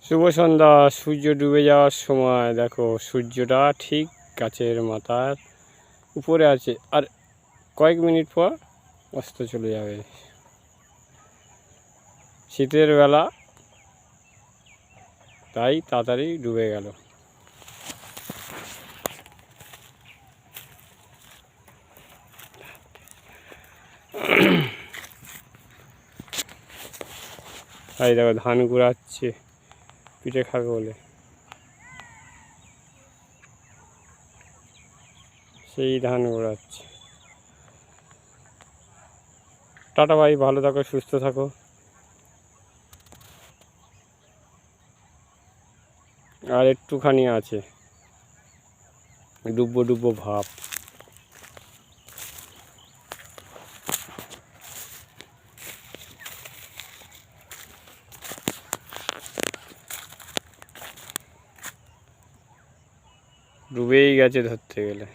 শুভ সন্ধ্যা। সূর্য ডুবে যাওয়ার সময় দেখো সূর্যটা ঠিক গাছের মাথার উপরে আছে, আর কয়েক মিনিট পর অস্ত চলে যাবে। শীতের বেলা তাই তাড়াতাড়ি ডুবে গেল। তাই দেখো ধান কুড়াচ্ছে পিঠে খাবে বলে, সেই ধান কুড়াচ্ছে। টাটা ভাই, ভালো থাকো, সুস্থ থাকো। আর একটুখানি আছে, ডুববো ডুববো ভাব। ডুবেই গেছে ধরতে গেলে।